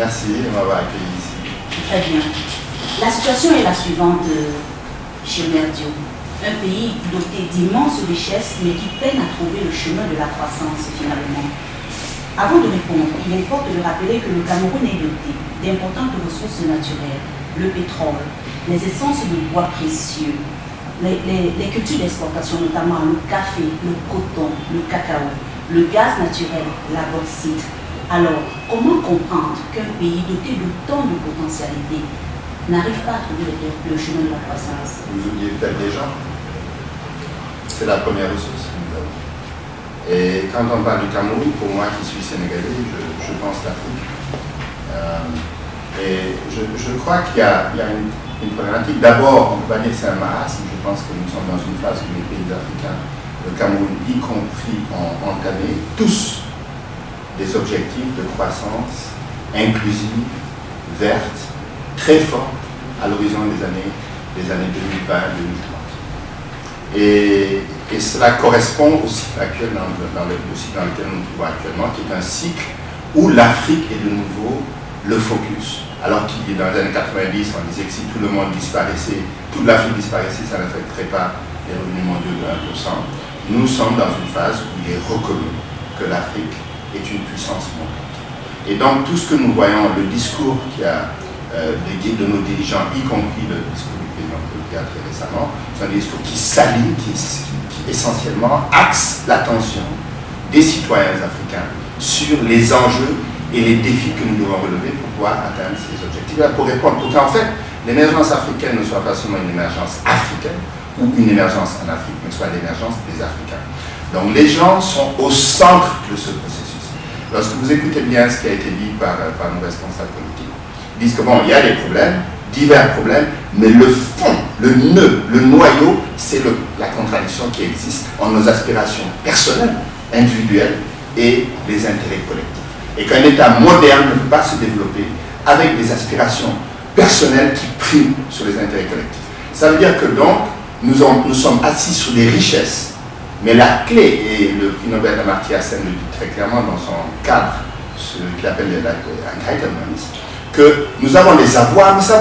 Merci de m'avoir accueilli ici. Très bien. La situation est la suivante, Chimère Diop. Un pays doté d'immenses richesses, mais qui peine à trouver le chemin de la croissance finalement. Avant de répondre, il importe de rappeler que le Cameroun est doté d'importantes ressources naturelles, le pétrole, les essences de bois précieux, les cultures d'exportation, notamment le café, le coton, le cacao, le gaz naturel, la bauxite. Alors, comment comprendre qu'un pays doté de tant de potentialités n'arrive pas à trouver le chemin de la croissance? Vous oubliez peut-être des gens. C'est la première ressource que nous avons. Et quand on parle du Cameroun, pour moi qui suis sénégalais, je pense l'Afrique. Et je crois qu'il y a une problématique. D'abord, on ne peut pas dire que c'est un marasme. Je pense que nous sommes dans une phase où les pays africains, le Cameroun y compris, ont entamé tous des objectifs de croissance inclusive, verte, très forte à l'horizon des années 2020-2030. Et cela correspond au cycle actuel le cycle dans lequel nous nous trouvons actuellement, qui est un cycle où l'Afrique est de nouveau le focus. Alors qu'il est dans les années 90, on disait que si tout le monde disparaissait, toute l'Afrique disparaissait, ça n'affecterait pas les revenus mondiaux de 1%. Nous sommes dans une phase où il est reconnu que l'Afrique est une puissance montante. Et donc tout ce que nous voyons, le discours qui a de nos dirigeants, y compris le discours du président Paul très récemment, c'est un discours qui s'aligne, qui essentiellement axe l'attention des citoyens africains sur les enjeux et les défis que nous devons relever pour pouvoir atteindre ces objectifs. Là, pour répondre, pour qu'en fait l'émergence africaine ne soit pas seulement une émergence africaine ou une émergence en Afrique, mais soit l'émergence des Africains. Donc les gens sont au centre de ce processus. Lorsque vous écoutez bien ce qui a été dit par nos responsables politiques, ils disent que bon, il y a des problèmes, divers problèmes, mais le fond, le nœud, le noyau, c'est la contradiction qui existe entre nos aspirations personnelles, individuelles et les intérêts collectifs. Et qu'un État moderne ne peut pas se développer avec des aspirations personnelles qui priment sur les intérêts collectifs. Ça veut dire que donc, nous sommes assis sur des richesses, mais la clé, et le prix Nobel d'Amartya Sen le dit très clairement dans son cadre, ce qu'il appelle l'entitlement, que nous avons des avoirs, mais ces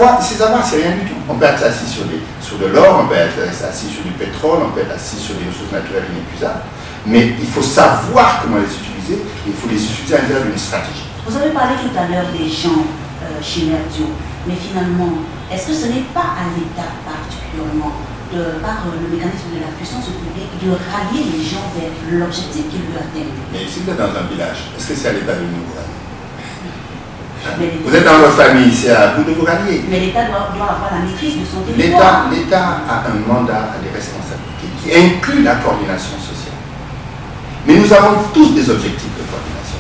avoirs, c'est rien du tout. On peut être assis sur de l'or, on peut être assis sur du pétrole, on peut être assis sur des ressources naturelles inépuisables, mais il faut savoir comment les utiliser, il faut les utiliser à l'intérieur d'une stratégie. Vous avez parlé tout à l'heure des gens Chimère Diop, mais finalement, est-ce que ce n'est pas à l'État particulièrement, par le mécanisme de la puissance publique, de rallier les gens vers l'objectif qu'ils veulent atteindre? Mais si vous êtes dans un village, est-ce que c'est à l'État de nous rallier? Vous êtes dans votre famille, c'est à vous de vous rallier. Mais l'État doit avoir la maîtrise de son territoire. L'État a un mandat, a des responsabilités qui inclut la coordination sociale. Mais nous avons tous des objectifs de coordination.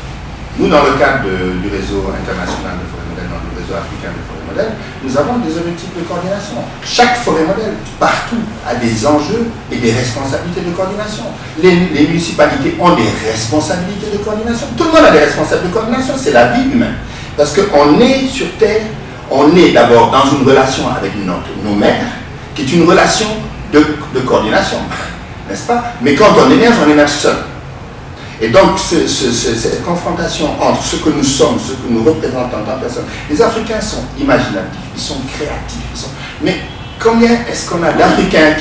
Nous, dans le cadre du réseau international de forêt modèle, dans le réseau africain de forêt modèle, nous avons des objectifs de coordination. Chaque forêt modèle, partout, a des enjeux et des responsabilités de coordination. Les municipalités ont des responsabilités de coordination. Tout le monde a des responsabilités de coordination, c'est la vie humaine. Parce qu'on est sur Terre, on est d'abord dans une relation avec nos mères, qui est une relation de coordination, n'est-ce pas? Mais quand on émerge seul. Et donc, cette confrontation entre ce que nous sommes, ce que nous représentons en tant que personne, les Africains sont imaginatifs, ils sont créatifs. Mais combien est-ce qu'on a d'Africains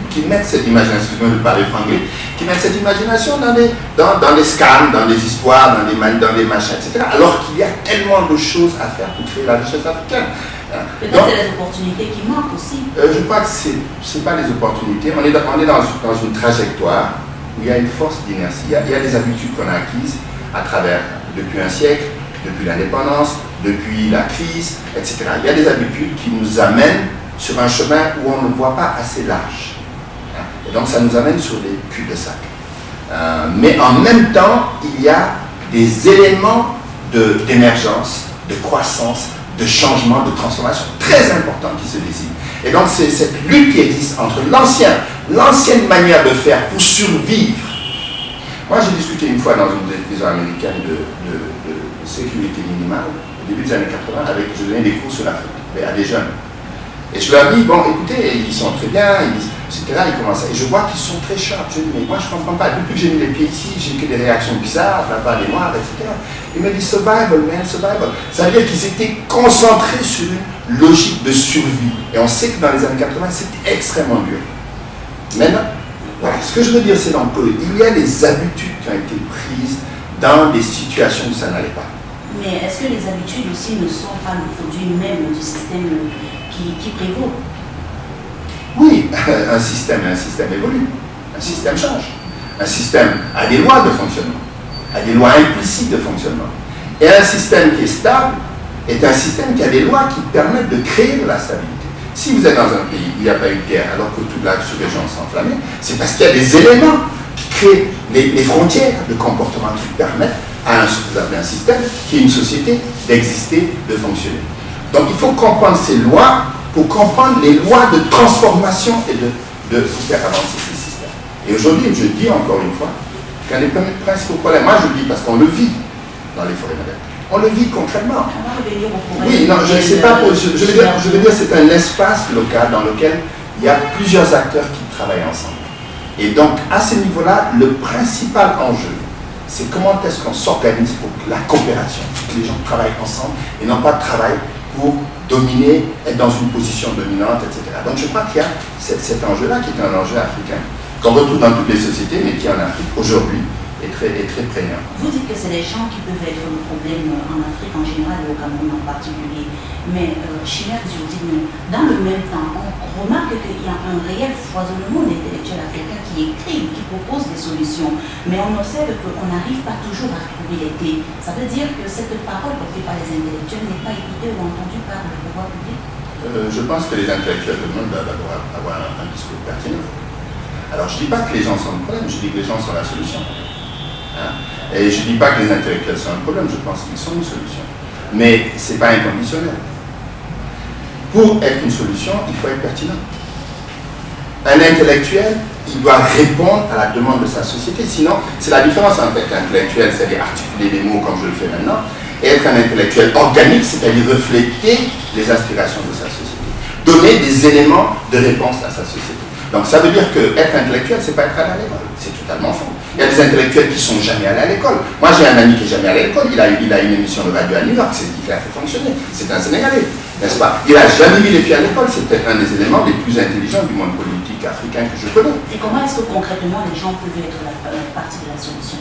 qui mettent cette imagination, excusez-moi de parler franglais, qui mettent cette imagination dans des scams, dans des histoires, dans des machins, etc. Alors qu'il y a tellement de choses à faire pour créer la richesse africaine. Peut-être c'est les opportunités qui manquent aussi. Je crois que ce n'est pas les opportunités. On est dans une trajectoire où il y a une force d'inertie. Il y a des habitudes qu'on a acquises à travers, depuis un siècle, depuis l'indépendance, depuis la crise, etc. Il y a des habitudes qui nous amènent sur un chemin où on ne voit pas assez large. Et donc ça nous amène sur des cul-de-sac. Mais en même temps, il y a des éléments d'émergence, de croissance, de changement, de transformation très importants qui se dessinent. Et donc c'est cette lutte qui existe entre l'ancienne manière de faire pour survivre. Moi j'ai discuté une fois dans une télévision américaine de sécurité minimale, au début des années 80, je donnais des cours sur l'Afrique, à des jeunes. Et je leur dis, bon écoutez, ils sont très bien, ils disent, etc. Ils commencent et je vois qu'ils sont très sharp. Je dis, mais moi je ne comprends pas. Depuis que j'ai mis les pieds ici, j'ai que des réactions bizarres, là-bas, des noirs, etc. Il m'a dit, survival, man, survival. Ça veut dire qu'ils étaient concentrés sur une logique de survie. Et on sait que dans les années 80, c'était extrêmement dur. Maintenant, voilà, ce que je veux dire, c'est donc qu'il y a des habitudes qui ont été prises dans des situations où ça n'allait pas. Mais est-ce que les habitudes aussi ne sont pas le produit même du système qui prévaut? Oui, un système évolue, un système change. Un système a des lois de fonctionnement, a des lois implicites de fonctionnement. Et un système qui est stable est un système qui a des lois qui permettent de créer de la stabilité. Si vous êtes dans un pays où il n'y a pas eu de guerre alors que toute la sous-région s'enflammait, c'est parce qu'il y a des éléments qui créent les frontières de comportement qui permettent à ce que vous appelez un système, qui est une société, d'exister, de fonctionner. Donc il faut comprendre ces lois pour comprendre les lois de transformation et de faire avancer ces systèmes. Et aujourd'hui, je dis encore une fois, qu'un des principaux problèmes, moi je le dis parce qu'on le vit dans les forêts modernes, on le vit concrètement. Oui, non, je ne sais pas, je veux dire c'est un espace local dans lequel il y a plusieurs acteurs qui travaillent ensemble. Et donc, à ce niveau-là, le principal enjeu, c'est comment est-ce qu'on s'organise pour la coopération, que les gens travaillent ensemble et non pas travaillent pour dominer, être dans une position dominante, etc. Donc je crois qu'il y a cet enjeu-là qui est un enjeu africain, qu'on retrouve dans toutes les sociétés, mais qui en Afrique aujourd'hui est très prégnant. Vous dites que c'est les gens qui peuvent être le problème en Afrique en général et au Cameroun en particulier. Mais Chimère Diodine, dans le même temps, on remarque qu'il y a un réel foisonnement d'intellectuels africains qui écrivent, qui proposent des solutions. Mais on observe qu'on n'arrive pas toujours à trouver les clés. Ça veut dire que cette parole portée par les intellectuels n'est pas écoutée ou entendue par le pouvoir public. Je pense que les intellectuels de monde doivent avoir un discours pertinent. Alors je ne dis pas que les gens sont le problème, je dis que les gens sont la solution. Et je ne dis pas que les intellectuels sont un problème, je pense qu'ils sont une solution. Mais ce n'est pas inconditionnel. Pour être une solution, il faut être pertinent. Un intellectuel, il doit répondre à la demande de sa société. Sinon, c'est la différence entre être intellectuel, c'est-à-dire articuler des mots comme je le fais maintenant, et être un intellectuel organique, c'est-à-dire refléter les aspirations de sa société. Donner des éléments de réponse à sa société. Donc ça veut dire qu'être intellectuel, c'est pas être allé à l'école. C'est totalement faux. Il y a des intellectuels qui sont jamais allés à l'école. Moi, j'ai un ami qui est jamais allé à l'école. Il a une émission de radio à New York. C'est ce qui fait fonctionner. C'est un Sénégalais, n'est-ce pas? Il n'a jamais mis les pieds à l'école. C'est peut-être un des éléments les plus intelligents du monde politique africain que je connais. Et comment est-ce que concrètement les gens peuvent être la partie de la solution?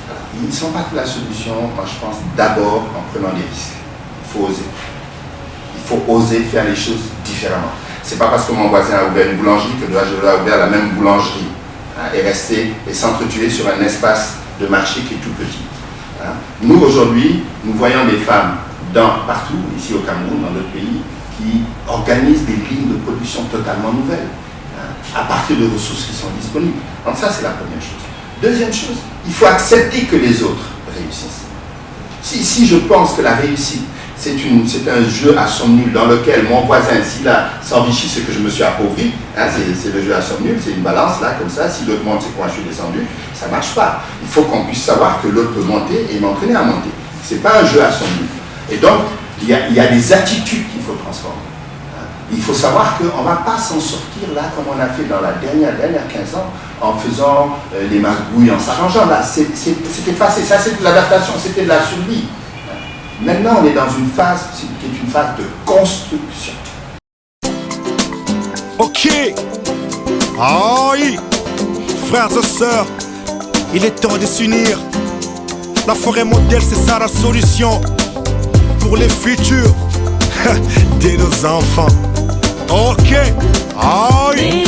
Alors, ils ne sont pas de la solution. Moi, je pense d'abord en prenant des risques. Il faut oser. Il faut oser faire les choses différemment. C'est pas parce que mon voisin a ouvert une boulangerie que je dois ouvrir la même boulangerie et rester et s'entretuer sur un espace de marché qui est tout petit. Nous, aujourd'hui, nous voyons des femmes partout, ici au Cameroun, dans d'autres pays, qui organisent des lignes de production totalement nouvelles, à partir de ressources qui sont disponibles. Donc ça, c'est la première chose. Deuxième chose, il faut accepter que les autres réussissent. Si je pense que la réussite, c'est un jeu à somme nulle dans lequel mon voisin, s'il s'enrichit, c'est que je me suis appauvri, c'est le jeu à somme nulle, c'est une balance là, comme ça, si l'autre monte, c'est que moi je suis descendu, ça ne marche pas. Il faut qu'on puisse savoir que l'autre peut monter et m'entraîner à monter. Ce n'est pas un jeu à somme nulle. Et donc, il y a des attitudes qu'il faut transformer. Il faut savoir qu'on ne va pas s'en sortir là, comme on a fait dans la dernière 15 ans, en faisant les magouilles, en s'arrangeant. Là, c'était passé, ça c'est de l'adaptation, c'était de la survie. Maintenant, on est dans une phase qui est une phase de construction. Ok. Aïe. Frères et sœurs, il est temps de s'unir. La forêt modèle, c'est ça la solution pour les futurs de nos enfants. Ok. Aïe.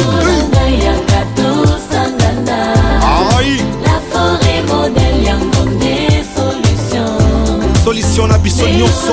Aïe. La forêt modèle, y'a des solutions. Solution na biso nyonso.